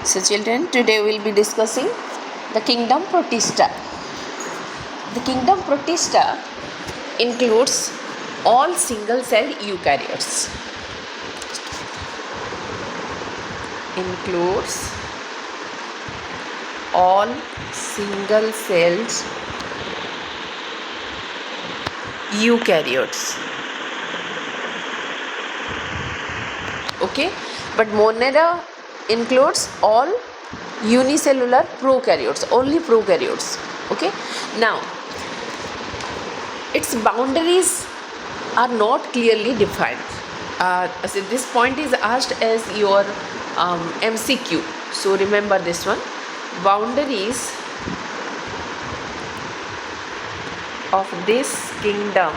So children, today we will be discussing the kingdom Protista. The kingdom Protista includes all single-celled eukaryotes. Includes all single-celled eukaryotes. Okay, but Monera includes all unicellular prokaryotes, only prokaryotes. Okay, now its boundaries are not clearly defined. So this point is asked as your MCQ, so remember this one. Boundaries of this kingdom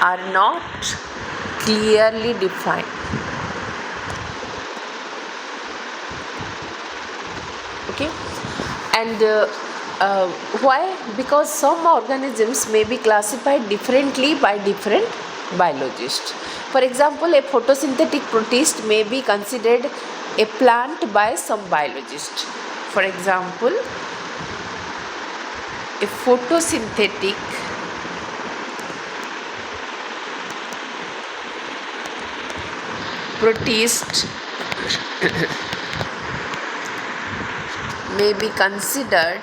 are not clearly defined. Okay, and why? Because some organisms may be classified differently by different biologists. For example, a photosynthetic protist may be considered a plant by some biologists. For example, a photosynthetic protist may be considered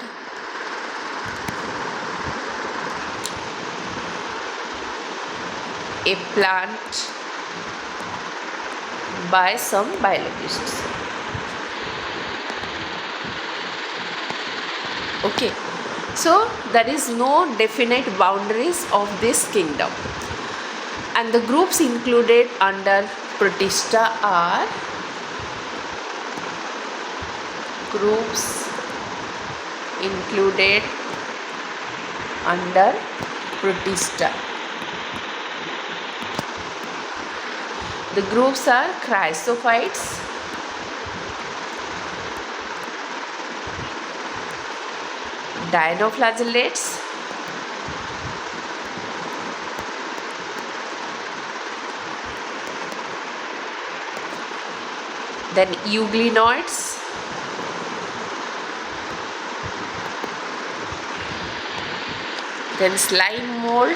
a plant by some biologists. Okay, so there is no definite boundaries of this kingdom, and the groups included under Protista are groups included under Protista. The groups are chrysophytes, dinoflagellates, then euglenoids, then slime mold,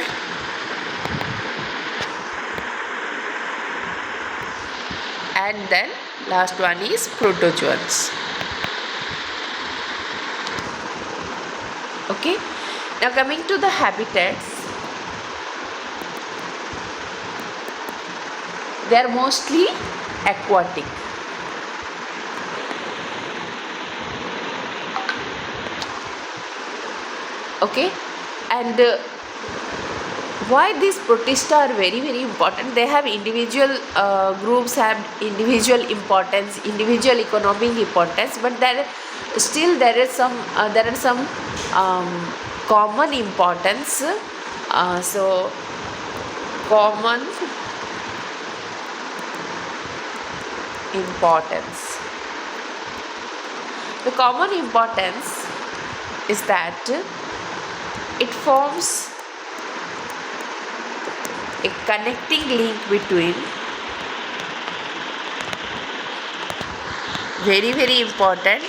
and then last one is protozoans. Okay, now coming to the habitats, they are mostly aquatic. Okay, and why these Protista are very important? They have individual groups have individual importance, individual economic importance, but there are some common importance. So common importance. The common importance is that it forms a connecting link between very important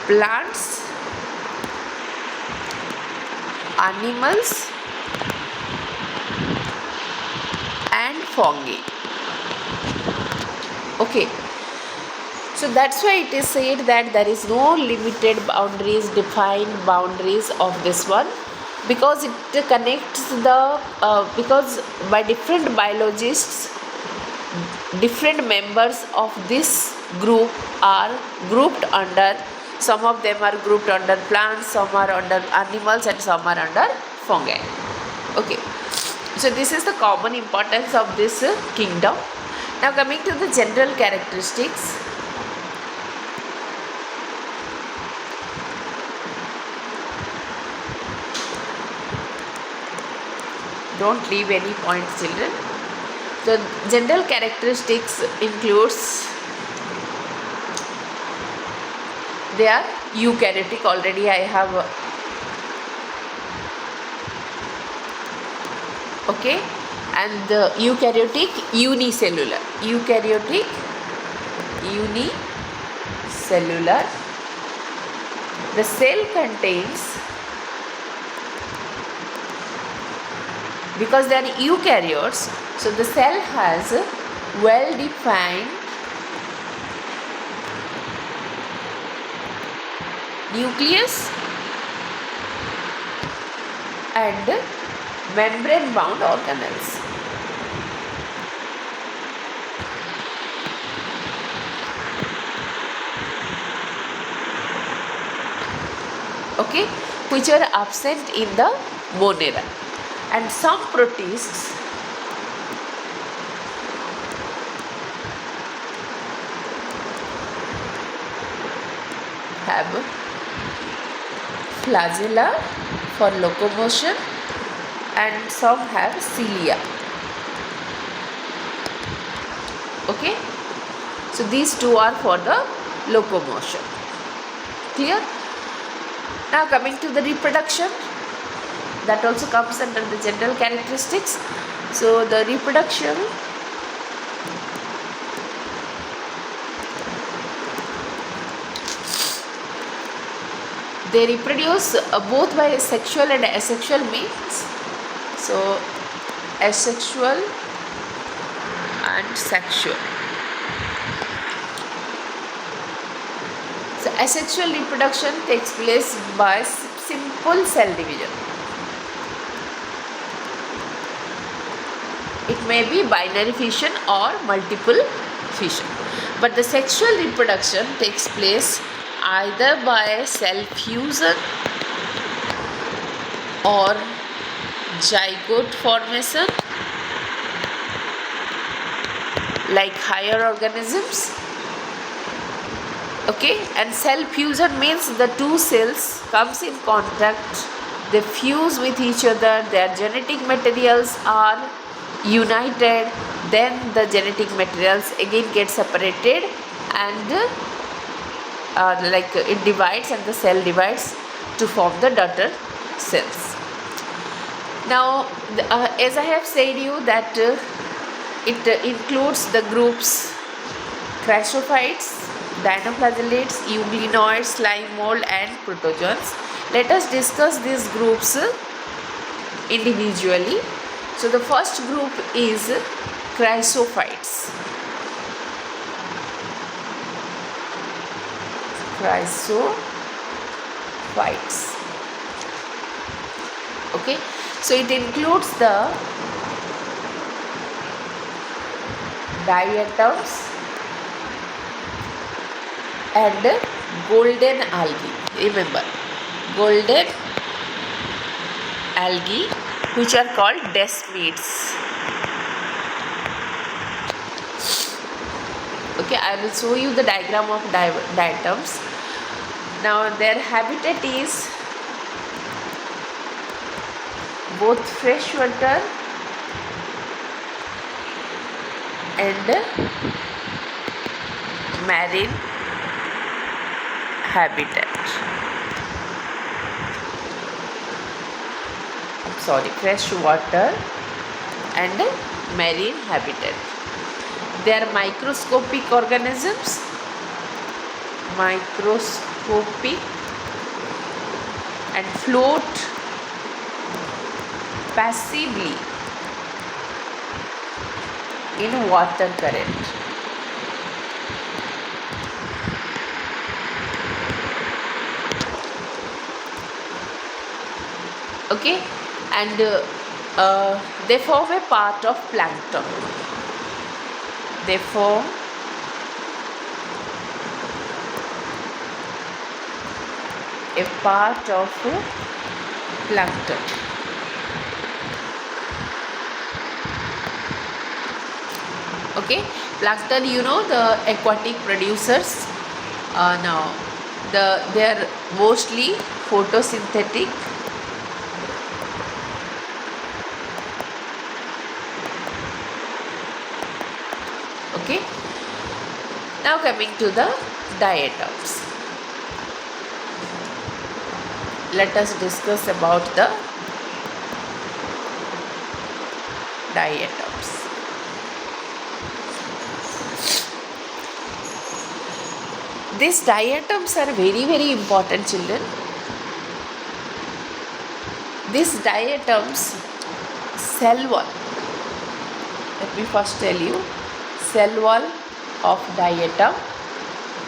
plants, animals and fungi. Okay, so that's why it is said that there is no limited boundaries, defined boundaries of this one, because it connects the because by different biologists, different members of this group are grouped under, some of them are grouped under plants, some are under animals and some are under fungi. Okay, so this is the common importance of this kingdom. Now coming to the general characteristics, don't leave any points, children. So general characteristics includes, they are eukaryotic. Already I have Okay, and the eukaryotic unicellular. Eukaryotic unicellular. The cell contains, because they are eukaryotes, so the cell has a well defined nucleus and membrane bound organelles. Okay, which are absent in the monera. And some protists have flagella for locomotion and some have cilia. Okay, so these two are for the locomotion. Clear? Now coming to the reproduction, that also comes under the general characteristics. So the reproduction, they reproduce both by sexual and asexual means. So asexual and sexual. So asexual reproduction takes place by simple cell division. It may be binary fission or multiple fission. But the sexual reproduction takes place either by cell fusion or zygote formation, like higher organisms. Okay, and cell fusion means the two cells comes in contact, they fuse with each other, their genetic materials are united, then the genetic materials again get separated and it divides and the cell divides to form the daughter cells. Now as I have said you that it includes the groups chrysophytes, dinoflagellates, euglenoids, slime mold and protozoans. Let us discuss these groups individually. So the first group is chrysophytes. Chrysophytes. Okay, so it includes the diatoms and golden algae. Remember, golden algae, which are called desmids. Okay, I will show you the diagram of diatoms. Now their habitat is both freshwater and marine habitat. Freshwater and marine habitat. They are microscopic organisms. Microscopic and float passively in water current. Okay, and they form a part of plankton. They form a part of plankton. Okay, plankton, you know, the aquatic producers. Now they are mostly photosynthetic. Okay, now coming to the diatoms. Let us discuss about the diatoms. These diatoms are very, very important, children. These diatoms, cell wall. Let me first tell you, cell wall of diatom.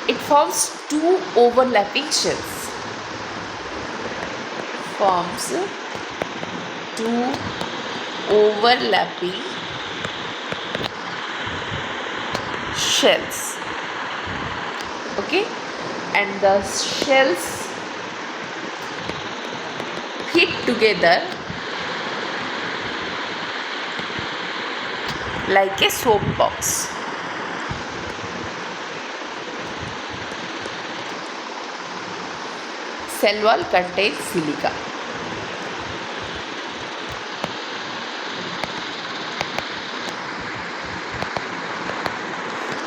It forms two overlapping shells. Forms two overlapping shells. Okay, and the shells fit together like a soap box. Cell wall contains silica.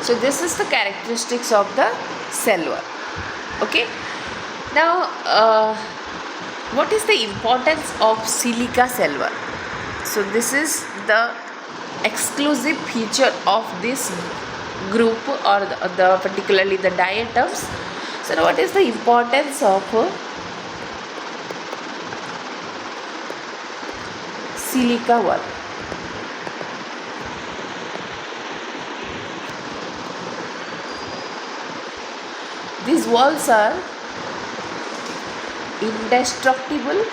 So this is the characteristics of the cell wall. Okay. Now, what is the importance of silica cell wall? So this is the exclusive feature of this group, or the particularly the diatoms. So what is the importance of silica wall? These walls are indestructible,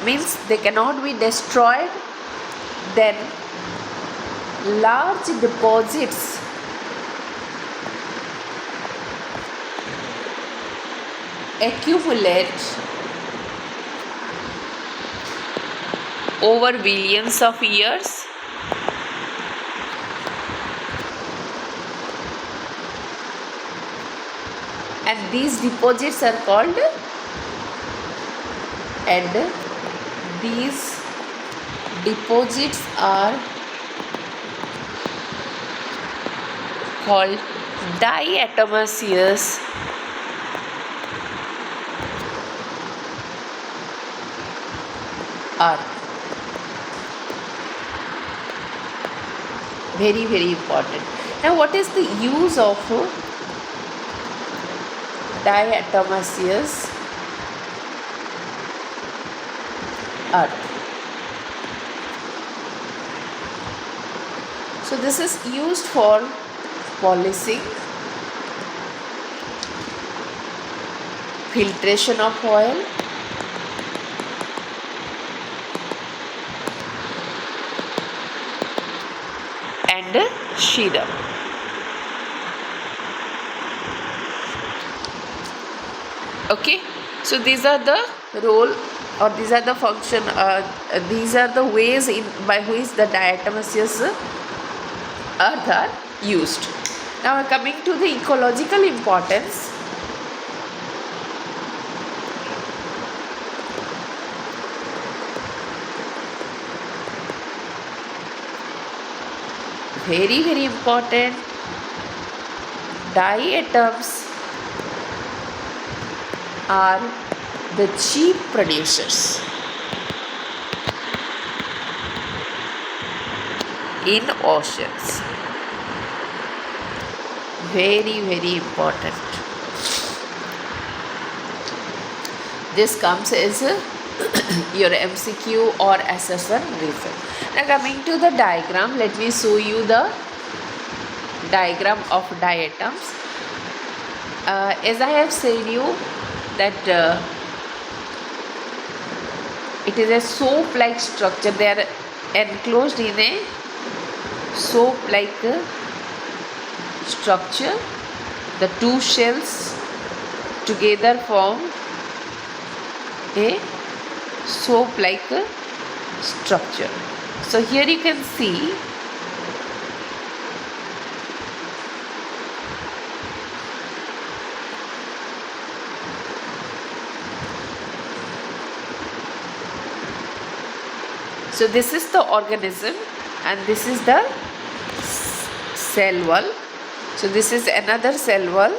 means they cannot be destroyed. Then large deposits accumulate over billions of years, and these deposits are called, diatomaceous earth. Very, very important. Now, what is the use of diatomaceous earth? So this is used for polishing, filtration of oil, and serum. Okay, so these are the role, or these are the function, these are the ways by which the diatomaceous earth are used. Now coming to the ecological importance. Very, very important. Diatoms are the chief producers in oceans. Very, very important. This comes as your MCQ or assessment reason. Now coming to the diagram, let me show you the diagram of diatoms. As I have said you that it is a soap-like structure. They are enclosed in a soap-like structure. The two shells together form a soap-like structure. So here you can see so this is the organism, and this is the cell wall. So this is another cell wall.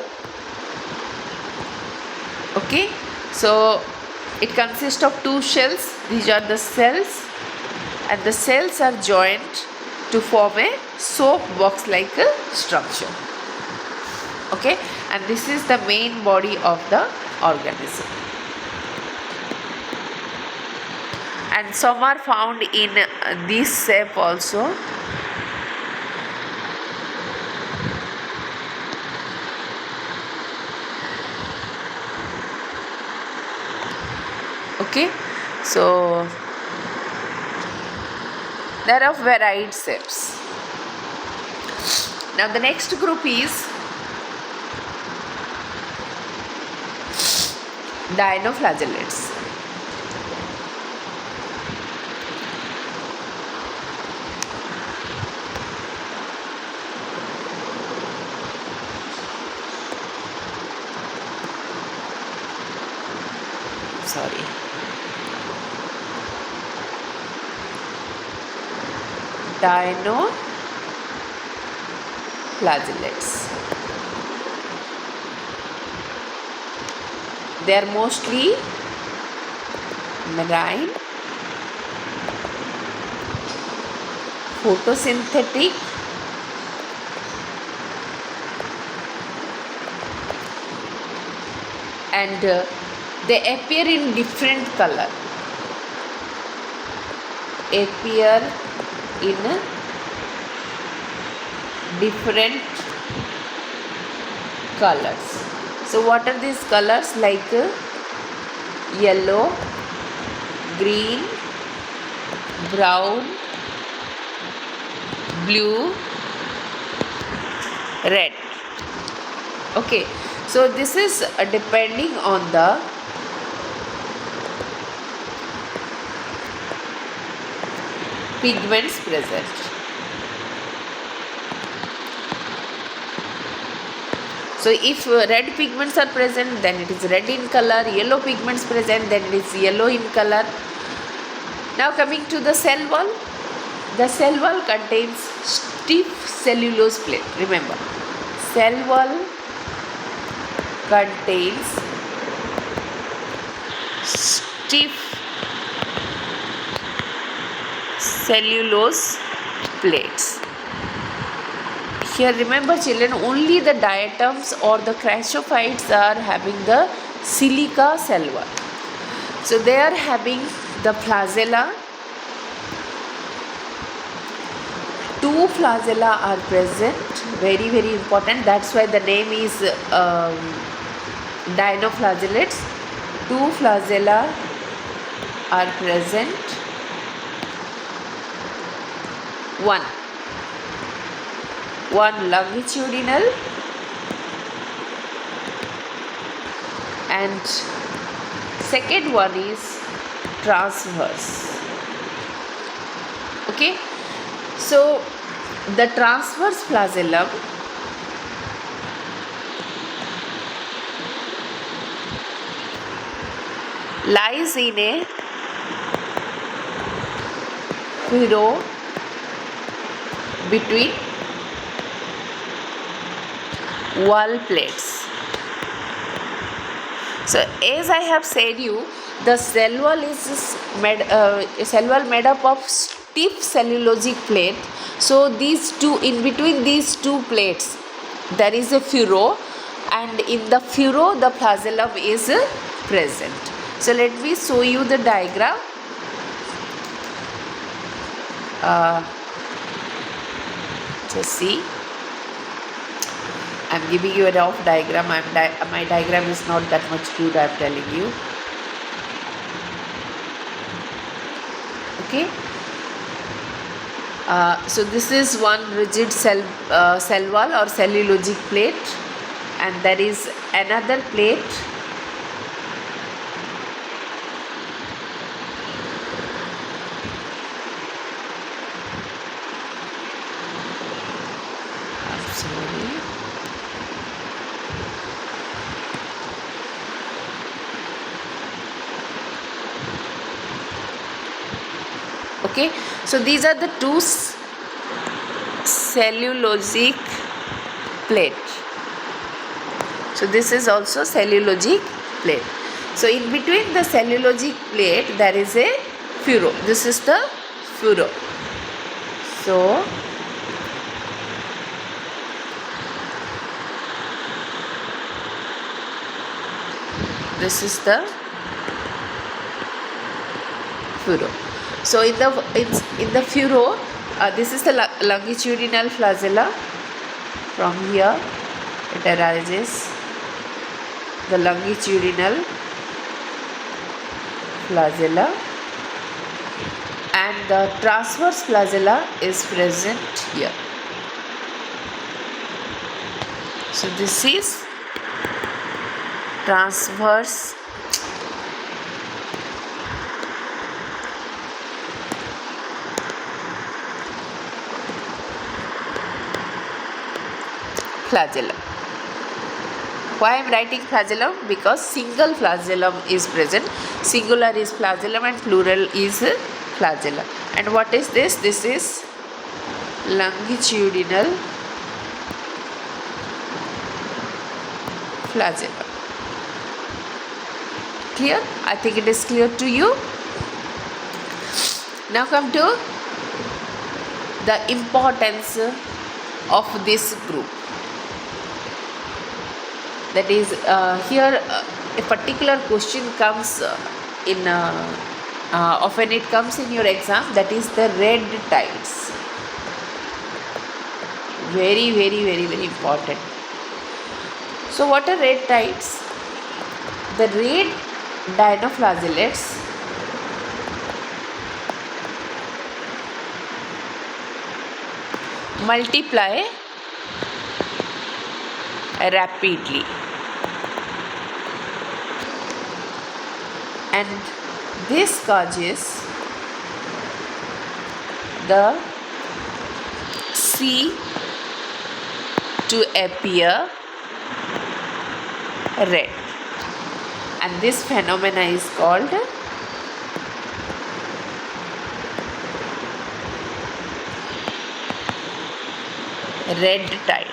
Okay, so It consists of two shells. These are the cells, and the cells are joined to form a soap box like a structure. Okay, and this is the main body of the organism. And some are found in this shape also. Okay, so there are varied shapes. Now the next group is dinoflagellates. Sorry. Dinoflagellates. They are mostly marine, photosynthetic, and they appear in different color. Appear in different colors. So what are these colors? Like yellow, green, brown, blue, red. Okay, so this is depending on the pigments present. So if red pigments are present, then it is red in color. Yellow pigments present, then it is yellow in color. Now coming to the cell wall. The cell wall contains stiff cellulose plate. Remember, cell wall contains stiff cellulose plates. Here remember children, only the diatoms or the crassophytes are having the silica cell wall. So they are having the flagella. Two flagella are present, very important. That's why the name is dinoflagellates. Two flagella are present. One longitudinal and second one is transverse. Okay, so the transverse flagellum lies in a furrow between wall plates. So as I have said you, the cell wall is made up of stiff cellulosic plate. So these two, in between these two plates, there is a furrow, and in the furrow the flagellum is present. So let me show you the diagram. Just see. I am giving you a rough diagram. My diagram is not that much good, I am telling you. Okay. So this is one rigid cell wall or cellulosic plate, and there is another plate Okay, so these are the two cellulosic plate. So this is also cellulosic plate. So in between the cellulosic plate there is a furrow. This is the furrow. So this is the furrow. So in the furrow, this is the longitudinal flagella. From here it arises, the longitudinal flagella, and the transverse flagella is present here. So this is transverse flagellum. Why I am writing flagellum? Because single flagellum is present. Singular is flagellum and plural is flagella. And what is this? This is longitudinal flagellum. Clear? I think it is clear to you. Now come to the importance of this group. That is, here a particular question comes often it comes in your exam, that is the red tides. Very, very, very, very important. So what are red tides? The red dinoflagellates multiply rapidly, and this causes the sea to appear red, and this phenomena is called red tide.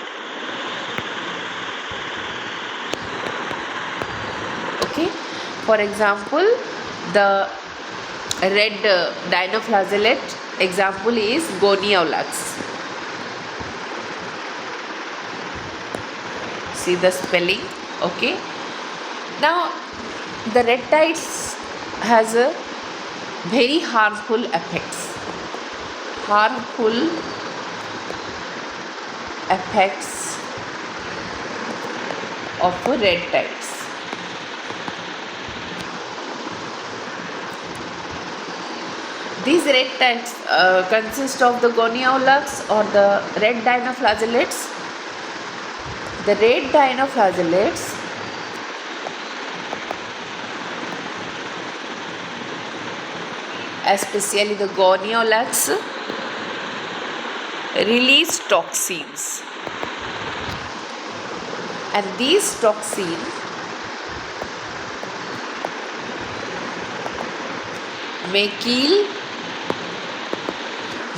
Okay, for example, the red dinoflagellate example is Goniolax. See the spelling. Okay, now the red tides has a very harmful effects of red tides. These red tides consist of the Goniolax or the red dinoflagellates. The red dinoflagellates especially the Goniolax release toxins, and these toxins may kill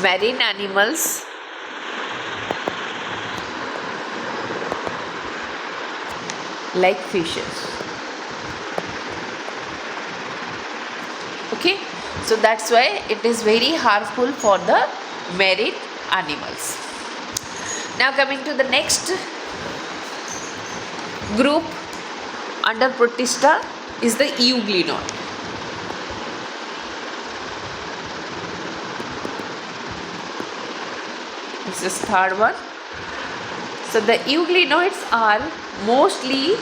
marine animals like fishes. Okay, so that's why it is very harmful for the marine animals. Now coming to the next group under Protista is the euglenoid. This is third one. So the euglenoids are mostly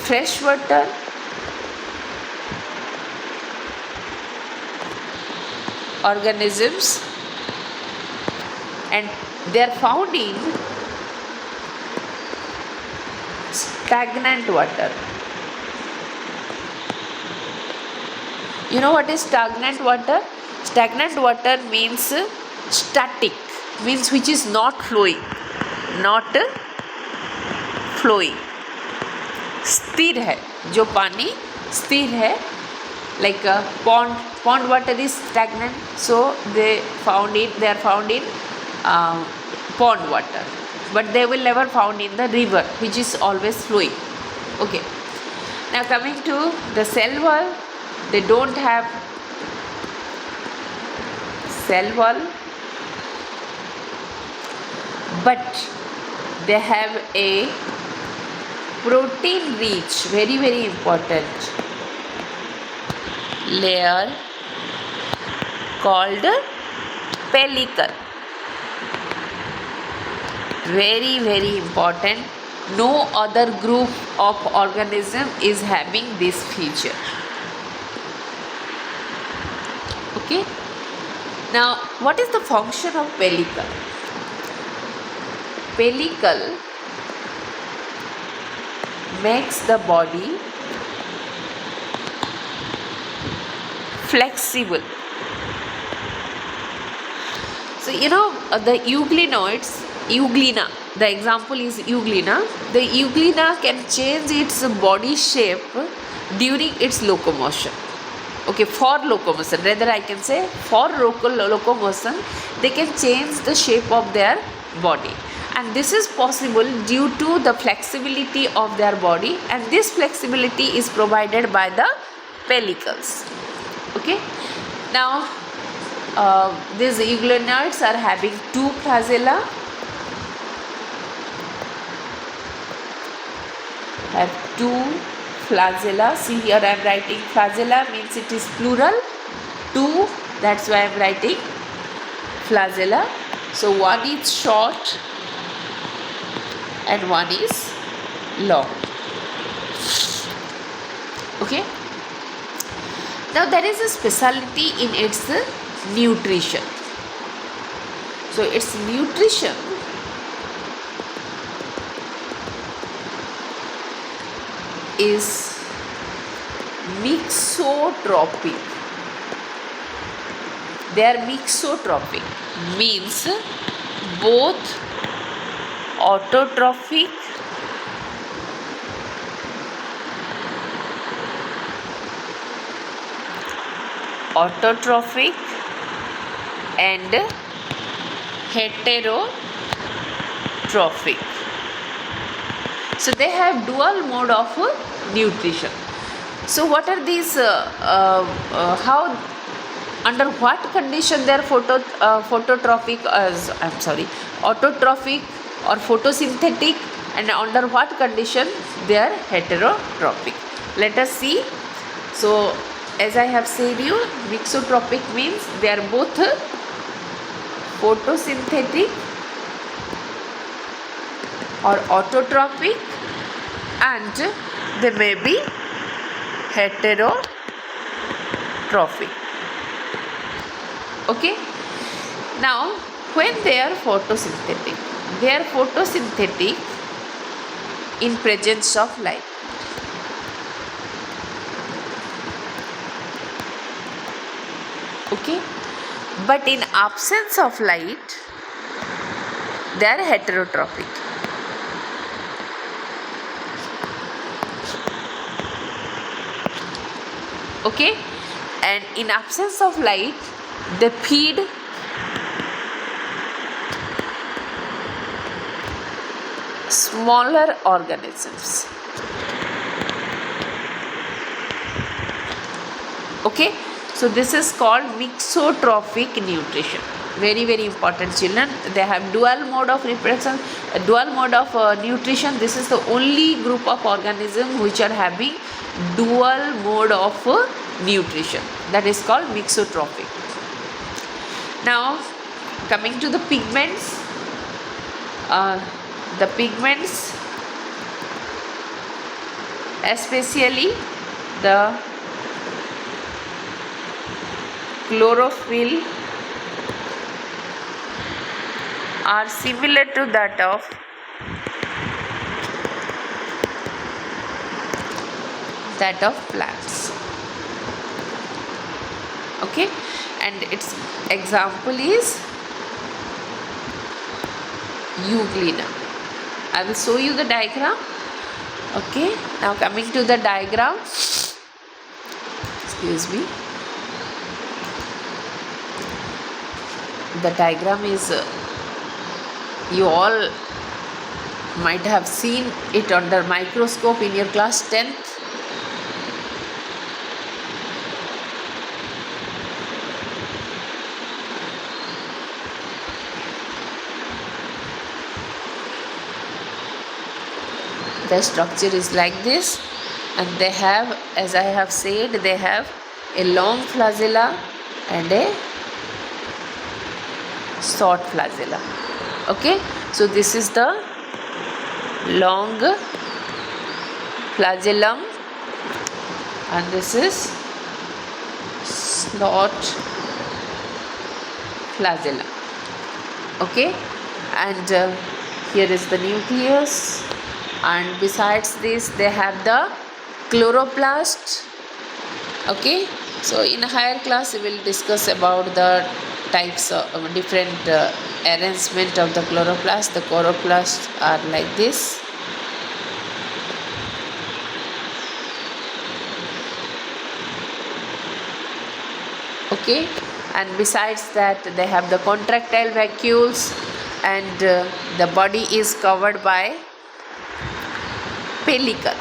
freshwater organisms, and they are found in stagnant water. You know what is stagnant water? Stagnant water means static, means which is not flowing. स्थिर है, जो पानी स्थिर है, like a pond water is stagnant, so they are found in pond water, but they will never found in the river which is always flowing. Okay, Now coming to the cell wall, they don't have cell wall, but they have a protein rich, very very important layer called pellicle. Very very important. No other group of organism is having this feature. Okay. Now, what is the function of pellicle? Pellicle makes the body flexible. So, the euglena, the example is euglena. The euglena can change its body shape during its locomotion. Okay, for locomotion, rather I can say for locomotion, they can change the shape of their body. And this is possible due to the flexibility of their body, and this flexibility is provided by the pellicles. Okay, now these euglenoids are having two flagella, have two flagella. See here I am writing flagella, means it is plural, two, that's why I am writing flagella. So one is short and one is long. Okay. Now there is a specialty in its nutrition. So its nutrition is mixotrophic. They are mixotrophic, means both autotrophic and heterotrophic. So they have dual mode of nutrition. So what are these? How, under what condition they are autotrophic or photosynthetic, and under what condition they are heterotrophic? Let us see. So as I have said you, mixotrophic means they are both photosynthetic or autotrophic, and they may be heterotrophic. Okay. Now when they are photosynthetic in presence of light. Okay, but in absence of light they are heterotrophic. Okay, and in absence of light they feed smaller organisms. Okay, so this is called mixotrophic nutrition. Very very important, children. They have dual mode of reproduction, dual mode of nutrition. This is the only group of organism which are having dual mode of nutrition, that is called mixotrophic. Now coming to the pigments, especially the chlorophyll, are similar to that of plants. Okay, and its example is euglena. I will show you the diagram. Okay, now coming to the diagram, excuse me, the diagram is you all might have seen it under microscope in your class 10th. The structure is like this, and they have, as I have said, they have a long flagella and a short flagella. Okay, so this is the long flagellum and this is short flagellum. Okay, and here is the nucleus, and besides this they have the chloroplast. Okay, so in a higher class we will discuss about the types of different arrangement of the chloroplast. The chloroplasts are like this. Okay, and besides that they have the contractile vacuoles, and the body is covered by pellicle.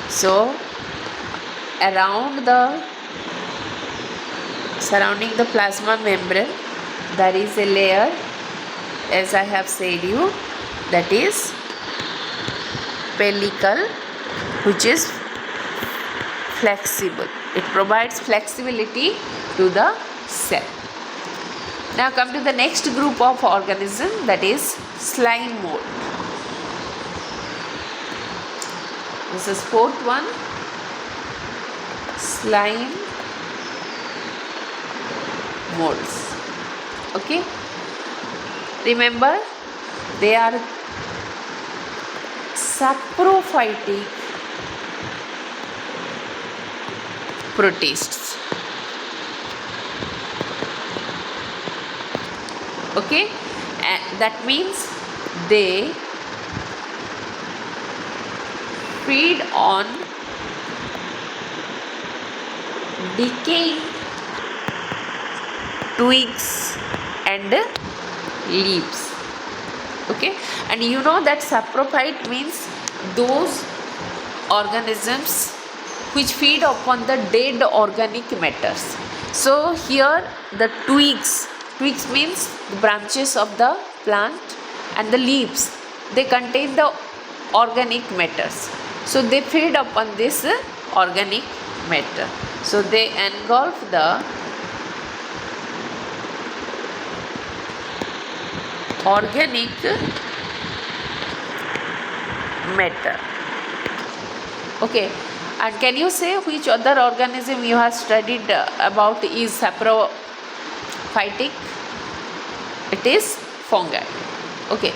So surrounding the plasma membrane there is a layer, as I have said you, that is pellicle, which is flexible. It provides flexibility to the cell. Now come to the next group of organism, that is slime mold. This is fourth one, slime molds. Okay, remember they are saprophytic protists. Okay, and that means they feed on decaying twigs and leaves. Okay, and you know that saprophyte means those organisms which feed upon the dead organic matters. So here the twigs means the branches of the plant, and the leaves, they contain the organic matters. So they feed upon this organic matter. So they engulf the organic matter. Okay, and can you say which other organism you have studied about is saprophytic? It is fungi. Okay,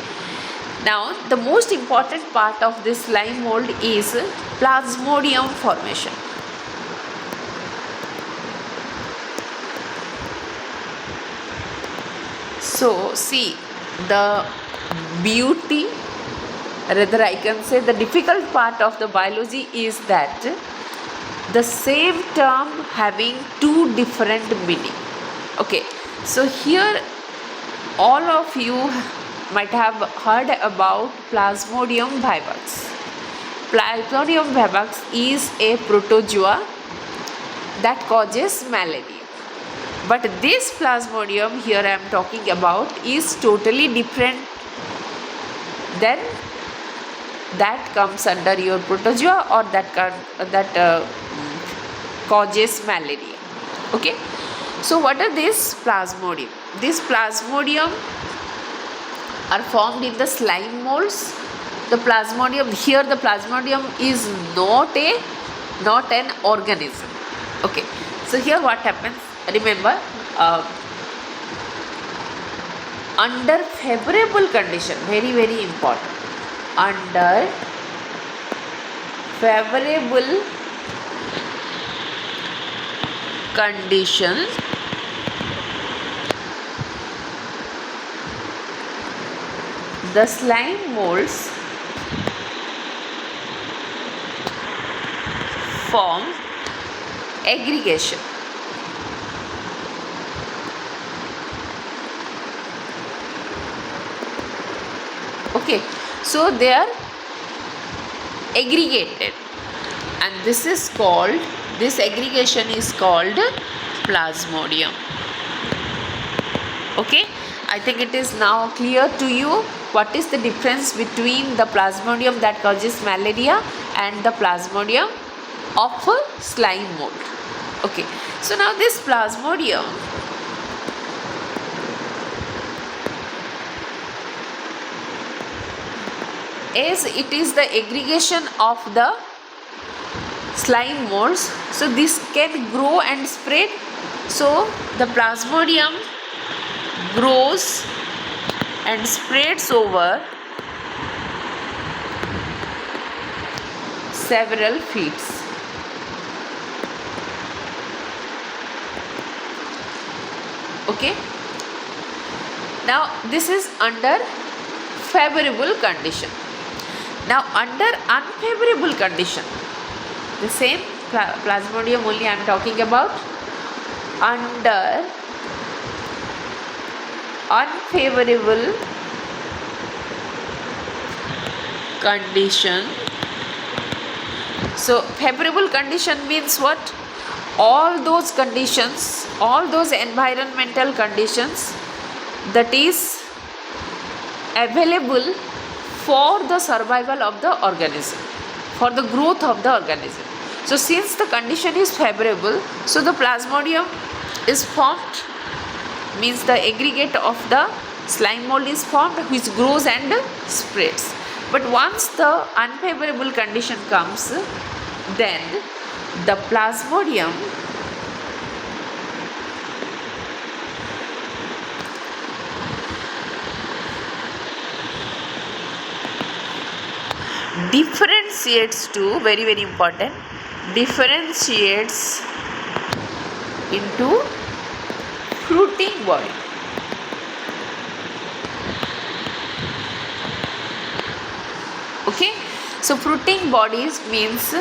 now the most important part of this slime mold is plasmodium formation. So see, the beauty, rather I can say the difficult part of the biology is that the same term having two different meaning. Okay, so here all of you might have heard about Plasmodium vivax. Plasmodium vivax is a protozoa that causes malaria. But this Plasmodium here I am talking about is totally different than that comes under your protozoa or that causes malaria. Okay, so what are these Plasmodium? These Plasmodium are formed in the slime molds. The Plasmodium, here the Plasmodium is not an organism. Okay, so here what happens, remember, under favorable condition, very very important, under favorable conditions the slime molds form aggregation. Okay, so they are aggregated, and this aggregation is called Plasmodium. Okay, I think it is now clear to you what is the difference between the plasmodium that causes malaria and the plasmodium of a slime mold. Okay, so now this plasmodium as it is the aggregation of the slime molds, so this can grow and spread. So the plasmodium grows and spreads over several feet. Okay, now this is under favorable condition. Now under unfavorable condition, the same plasmodium only I am talking about. Under unfavorable condition, so favorable condition means what? All those conditions, all those environmental conditions that is available for the survival of the organism, for the growth of the organism. So since the condition is favorable, so the plasmodium is formed, means the aggregate of the slime mold is formed, which grows and spreads. But once the unfavorable condition comes, then the plasmodium differentiates to, very important, differentiates into fruiting body. Okay, so fruiting bodies means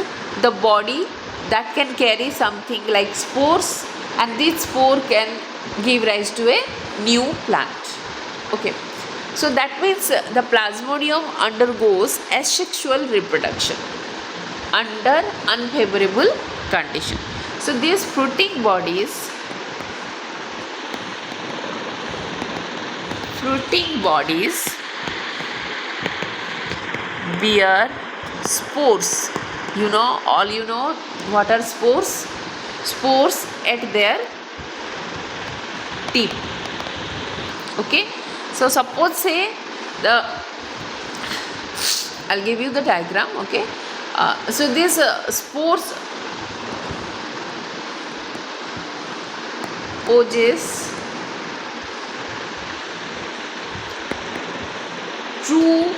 the body that can carry something like spores, and this spore can give rise to a new plant. Okay, so that means the plasmodium undergoes asexual reproduction under unfavorable condition. So these fruiting bodies bear spores. You know, all you know what are spores? Spores at their tip. Okay, so suppose say I'll give you the diagram. Okay, so these spores possess true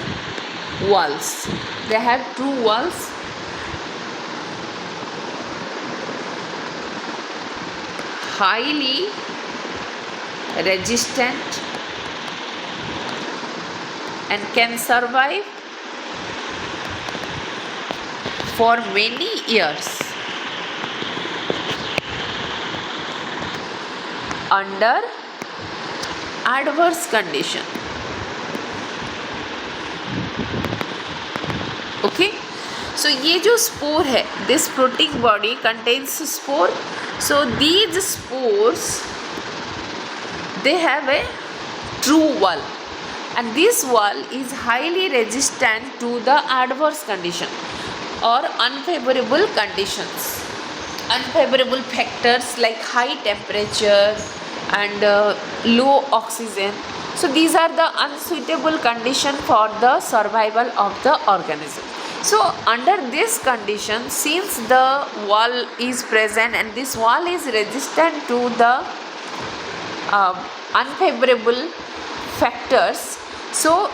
walls. They have true walls. Highly resistant and can survive for many years under adverse condition. Okay, so ये जो spore है, this fruiting body contains spore. So these spores, they have a true wall, and this wall is highly resistant to the adverse condition or unfavorable conditions. Unfavorable factors like high temperature and low oxygen. So these are the unsuitable condition for the survival of the organism. So under this condition, since the wall is present and this wall is resistant to the unfavorable factors, so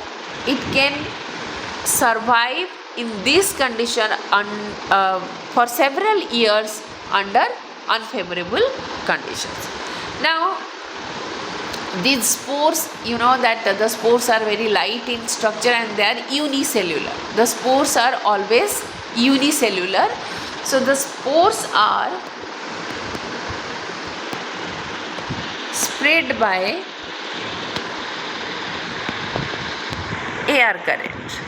it can survive in this condition for several years under unfavorable conditions. Now these spores, you know that the spores are very light in structure and they are unicellular. The spores are always unicellular. So the spores are spread by air current.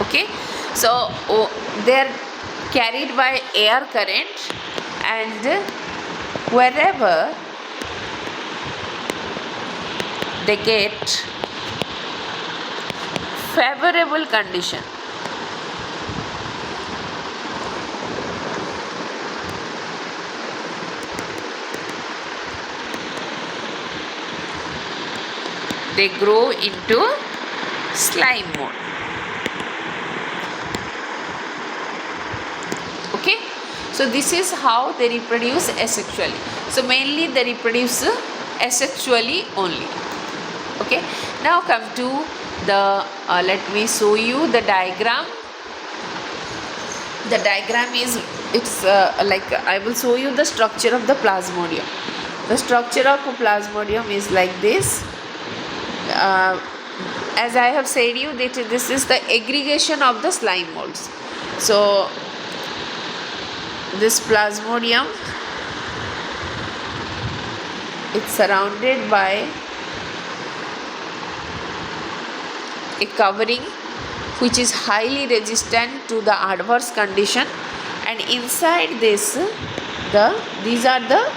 Okay, so they are carried by air current, and wherever they get favorable condition. They grow into slime mode. Okay, so this is how they reproduce asexually. So mainly they reproduce asexually only. Okay, now come to the let me show you the diagram. The diagram is, it's like I will show you the structure of the plasmodium. The structure of a plasmodium is like this. As I have said you that this is the aggregation of the slime molds. So this plasmodium, it's surrounded by a covering which is highly resistant to the adverse condition, and inside this these are the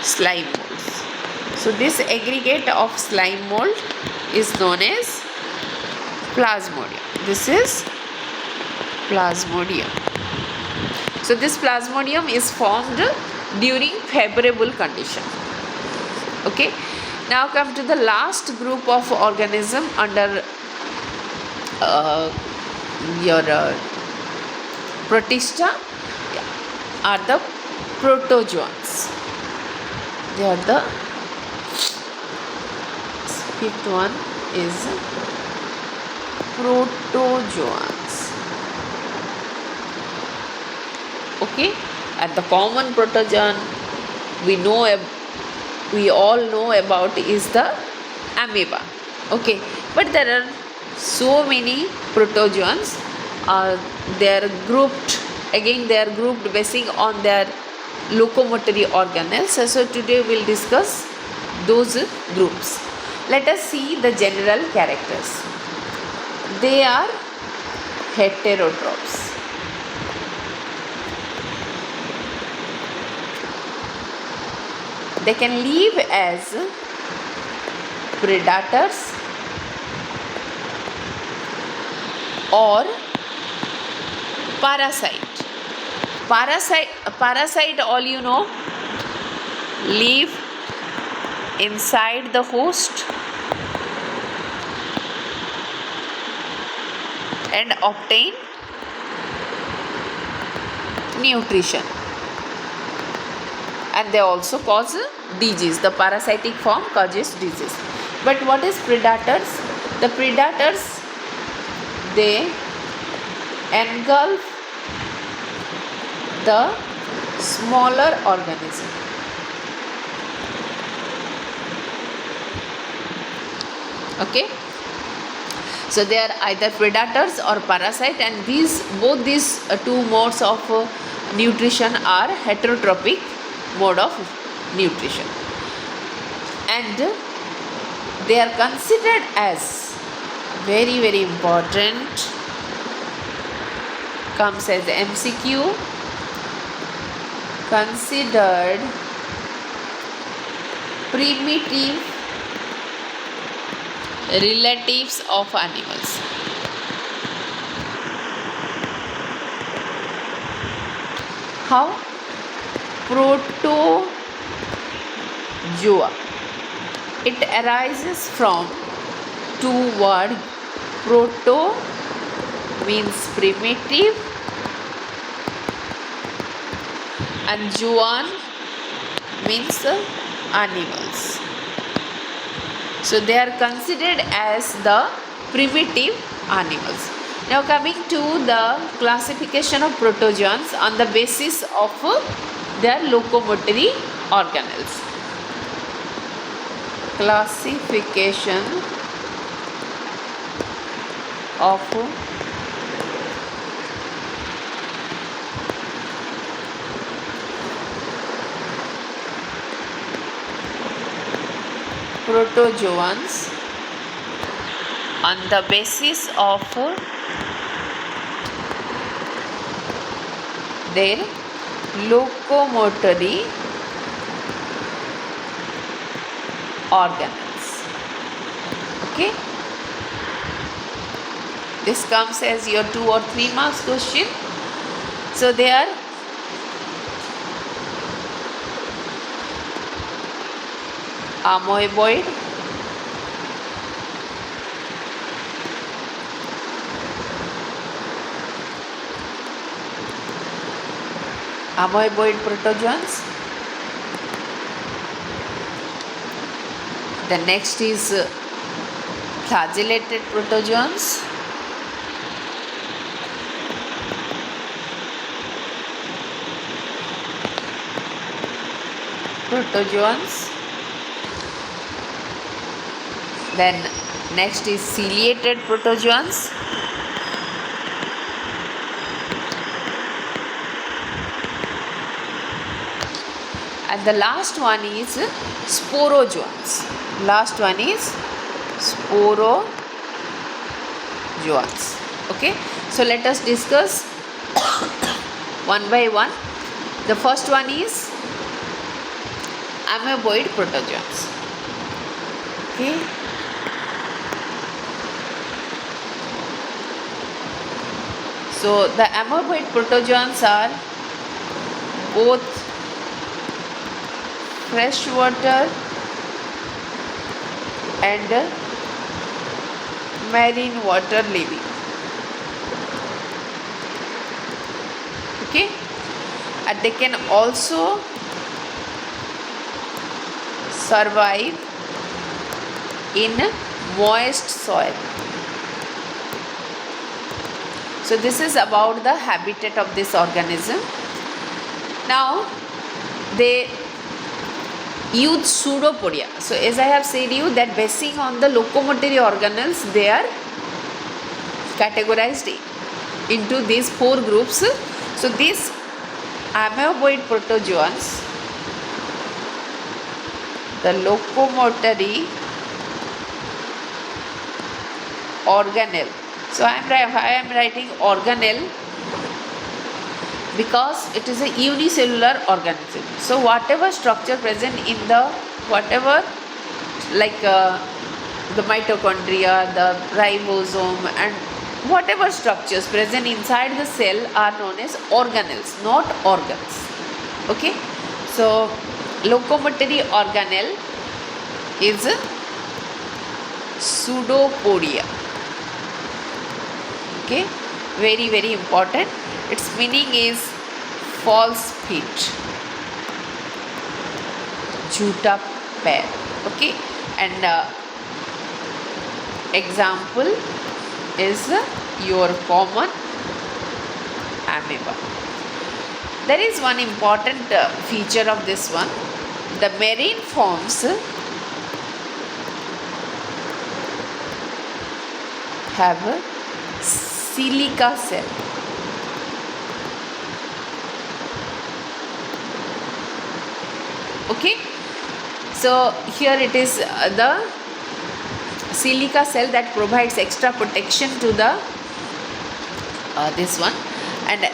slime molds. So this aggregate of slime mold is known as plasmodium. This is plasmodium. So this plasmodium is formed during favorable condition. Okay, now come to the last group of organism under your Protista are the protozoans. They are the fifth one is protozoans. Okay, and the common protozoan we all know about is the amoeba. Okay, but there are so many protozoans. They are grouped, again they are grouped basing on their locomotory organelles. So today we will discuss those groups. Let us see the general characters. They are heterotrophs. They can live as predators or parasite. Parasite all you know, live inside the host and obtain nutrition, and they also cause disease. The parasitic form causes disease. But what is predators? The predators, they engulf the smaller organism. Okay, so they are either predators or parasite, and both these two modes of nutrition are heterotrophic mode of nutrition, and they are considered as very, very important, comes as MCQ, considered primitive relatives of animals. How? Protozoa. It arises from two words. Proto means primitive and zoan means animals. So they are considered as the primitive animals. Now coming to the classification of protozoans on the basis of their locomotory organelles. Classification of protozoans on the basis of their locomotory organelles. Okay, this comes as your 2 or 3 marks question. So they are amoeboid, amoeboid protozoans. The next is flagellated protozoans. Then next is ciliated protozoans. And the last one is sporozoans. Last one is sporozoans. Okay, so let us discuss one by one. The first one is amoeboid protozoans. Okay, so the amoeboid protozoans are both freshwater and marine water living. Okay, and they can also survive in moist soil. So this is about the habitat of this organism. Now they use pseudopodia. So as I have said you that basing on the locomotory organelles, they are categorized into these 4 groups. So these amoeboid protozoans, the locomotory organelle. So I am writing organelle because it is a unicellular organism. So whatever structure present in the the mitochondria, the ribosome, and whatever structures present inside the cell are known as organelles, not organs. Okay, so locomotory organelle is pseudopodia. Okay, very very important. Its meaning is false feet, jhuta pair. Okay, and example is your common amoeba. There is one important feature of this one. The marine forms have a silica cell. Okay, so here it is the silica cell that provides extra protection to the this one, and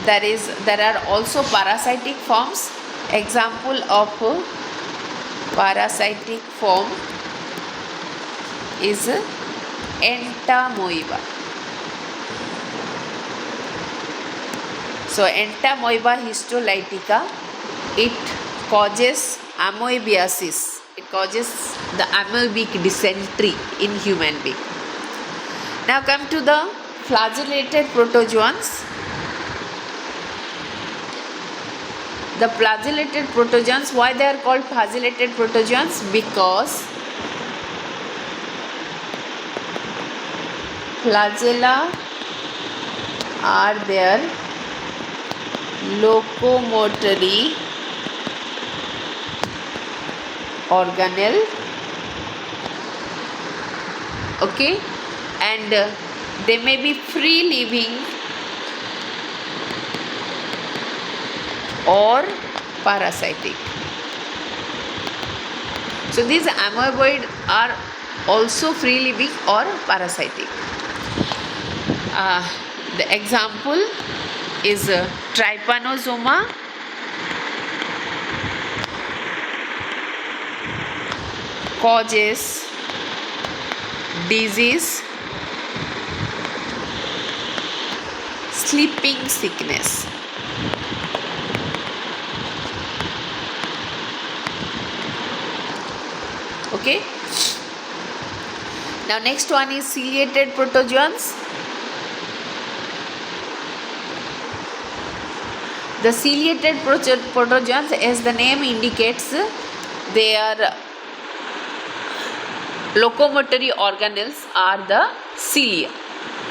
there are also parasitic forms. Example of parasitic form is entamoeba. So entamoeba histolytica, it causes amoebiasis. It causes the amoebic dysentery in human being. Now come to the flagellated protozoans. The flagellated protozoans, why they are called flagellated protozoans? Because flagella are their locomotory organelle. Okay, and they may be free living or parasitic. So these amoeboid are also free living or parasitic. The example is trypanosoma, causes disease, sleeping sickness. Okay. Now next one is ciliated protozoans. The ciliated protozoans, as the name indicates, they are locomotory organelles are the cilia.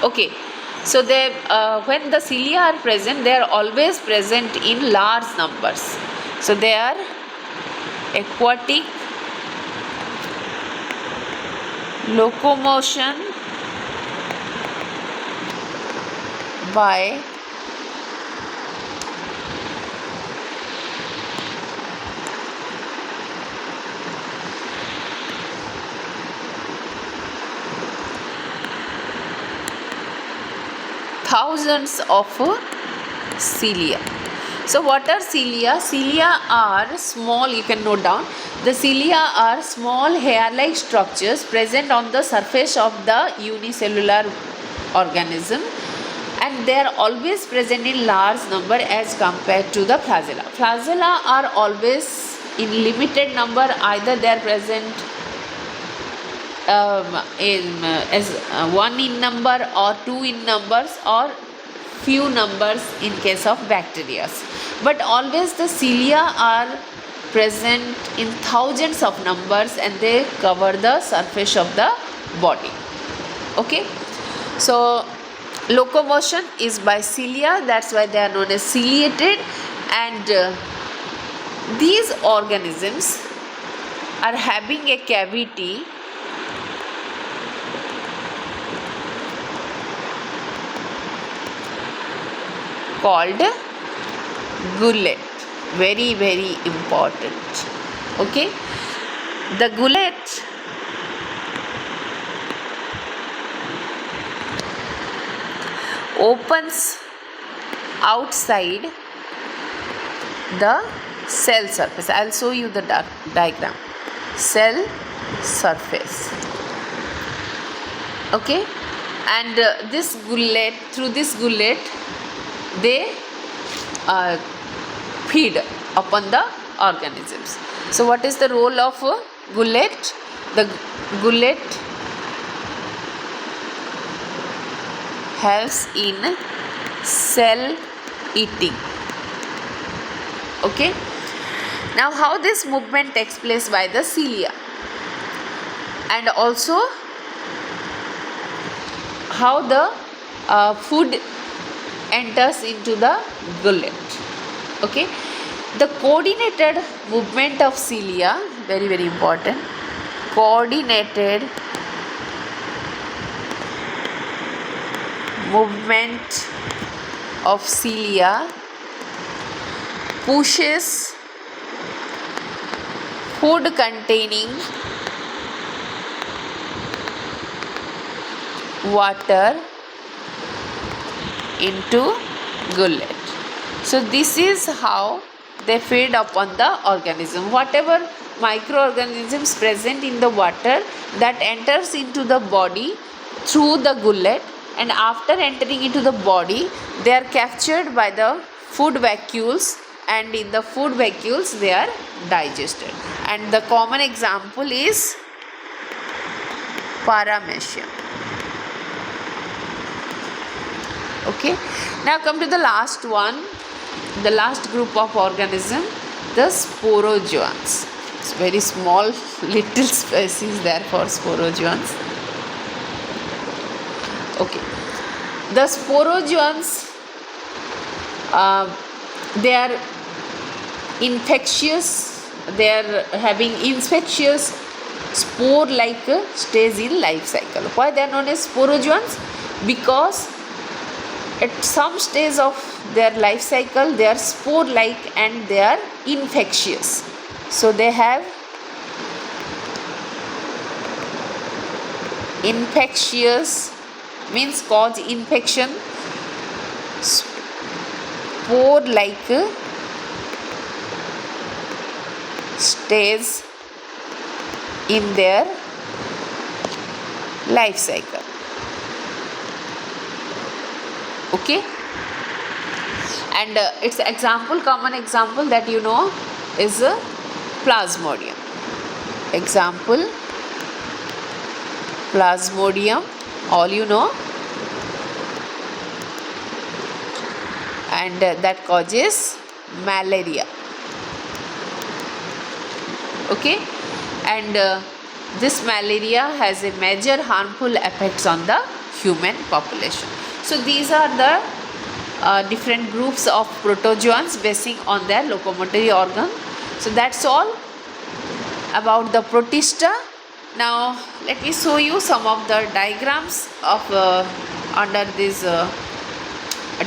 Okay, so they when the cilia are present, they are always present in large numbers. So they are aquatic, locomotion by thousands of cilia. So what are cilia? Cilia are small, you can note down. The cilia are small hair-like structures present on the surface of the unicellular organism, and they are always present in large number as compared to the flagella. Flagella are always in limited number, either they are present as one in number or two in numbers or few numbers in case of bacteria, but always the cilia are present in thousands of numbers and they cover the surface of the body. Okay, so locomotion is by cilia, that's why they are known as ciliated, and these organisms are having a cavity called gullet. Very, very important. Okay, the gullet opens outside the cell surface. I will show you the diagram. Cell surface. Okay, and this gullet, through this gullet, they feed upon the organisms. So what is the role of a gullet? The gullet helps in cell eating. Okay, now how this movement takes place by the cilia, and also how the food enters into the gullet. Okay, the coordinated movement of cilia, very, very important. Coordinated movement of cilia pushes food containing water into gullet. So this is how they feed upon the organism. Whatever microorganisms present in the water, that enters into the body through the gullet, and after entering into the body, they are captured by the food vacuoles, and in the food vacuoles they are digested. And the common example is paramecium. Okay, now come to the last one, the last group of organism, the sporozoans. It's very small little species, therefore sporozoans. Okay, the sporozoans, they are infectious, they are having infectious spore-like stage in life cycle. Why they are known as sporozoans? Because at some stage of their life cycle they are spore-like and they are infectious. So they have infectious, means cause infection, spore-like stage in their life cycle. Okay, and its example, common example that you know is plasmodium. Example, plasmodium, all you know, and that causes malaria. Okay, and this malaria has a major harmful effects on the human population. So these are the different groups of protozoans basing on their locomotory organ. So that's all about the Protista. Now let me show you some of the diagrams of under these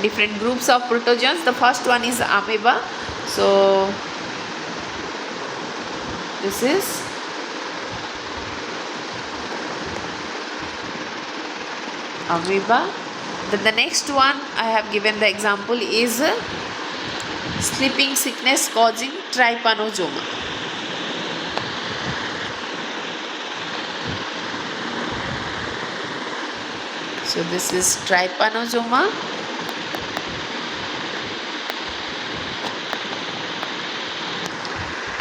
different groups of protozoans. The first one is amoeba. So this is amoeba. Then the next one I have given the example is sleeping sickness causing trypanosoma. So this is trypanosoma.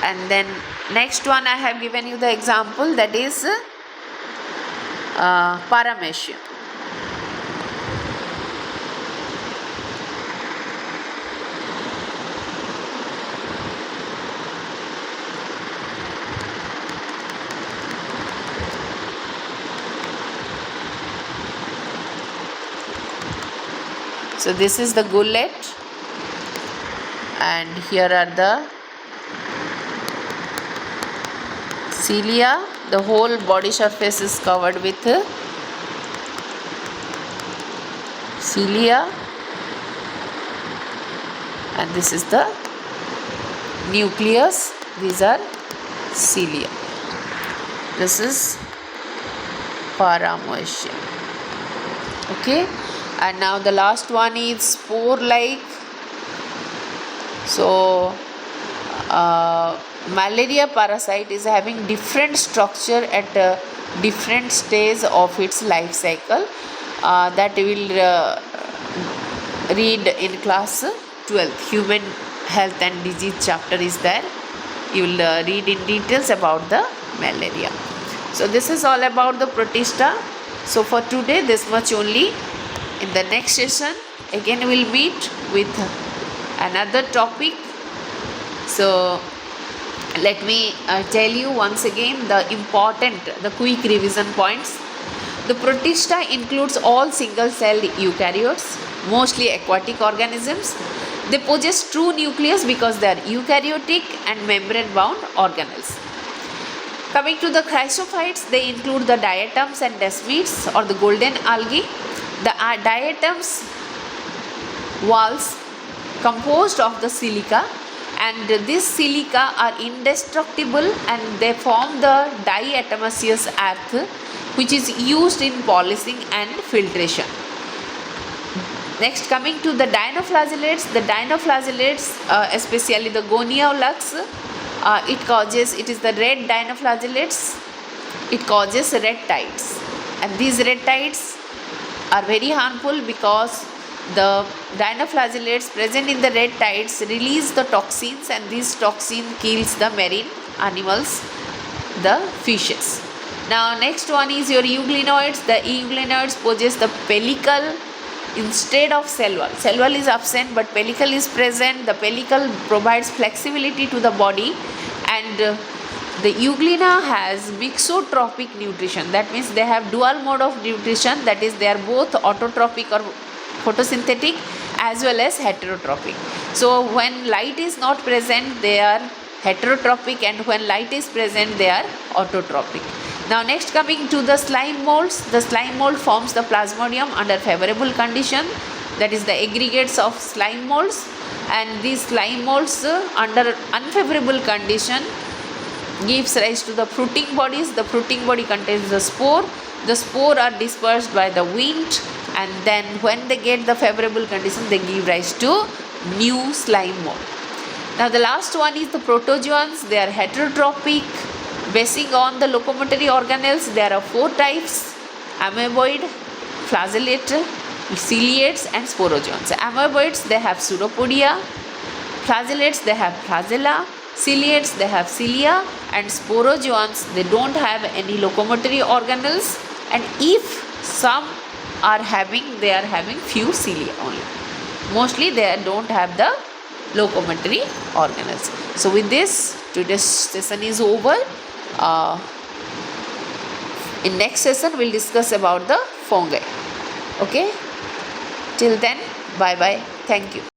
And then next one I have given you the example, that is paramecium. So this is the gullet, and here are the cilia. The whole body surface is covered with cilia, and this is the nucleus. These are cilia. This is paramecium. Okay, and now the last one is spore like. So malaria parasite is having different structure at different stage of its life cycle, that we will read in class 12th. Human health and disease chapter is there. You will read in details about the malaria. So this is all about the Protista. So for today this much only. In the next session again we'll meet with another topic. So let me tell you once again the quick revision points. The Protista includes all single-celled eukaryotes, mostly aquatic organisms. They possess true nucleus because they are eukaryotic and membrane-bound organelles. Coming to the chrysophytes, they include the diatoms and desmids or the golden algae. The diatoms walls composed of the silica, and these silica are indestructible and they form the diatomaceous earth, which is used in polishing and filtration. Next, coming to the dinoflagellates, especially the goniolux, it is the red dinoflagellates. It causes red tides, and these red tides are very harmful because the dinoflagellates present in the red tides release the toxins, and this toxin kills the marine animals, the fishes. Now next one is your euglenoids. The euglenoids possess the pellicle instead of cell wall. Cell wall is absent but pellicle is present. The pellicle provides flexibility to the body, and the euglena has mixotropic nutrition. That means they have dual mode of nutrition, that is they are both autotropic or photosynthetic as well as heterotropic. So when light is not present they are heterotropic, and when light is present they are autotropic. Now next, coming to the slime molds. The slime mold forms the plasmodium under favorable condition, that is the aggregates of slime molds, and these slime molds under unfavorable condition gives rise to the fruiting bodies. The fruiting body contains the spore. The spore are dispersed by the wind, and then when they get the favorable condition they give rise to new slime mold. Now the last one is the protozoans. They are heterotropic basing on the locomotory organelles. There are 4 types. amoeboid, flagellate, ciliates and sporozoans. Amoeboids, they have pseudopodia. Flagellates, they have flagella. Ciliates, they have cilia. And sporozoans, they don't have any locomotory organelles. And if some are having, they are having few cilia only. Mostly they don't have the locomotory organelles. So with this, today's session is over. In next session, we'll discuss about the fungi. Okay. Till then, bye bye. Thank you.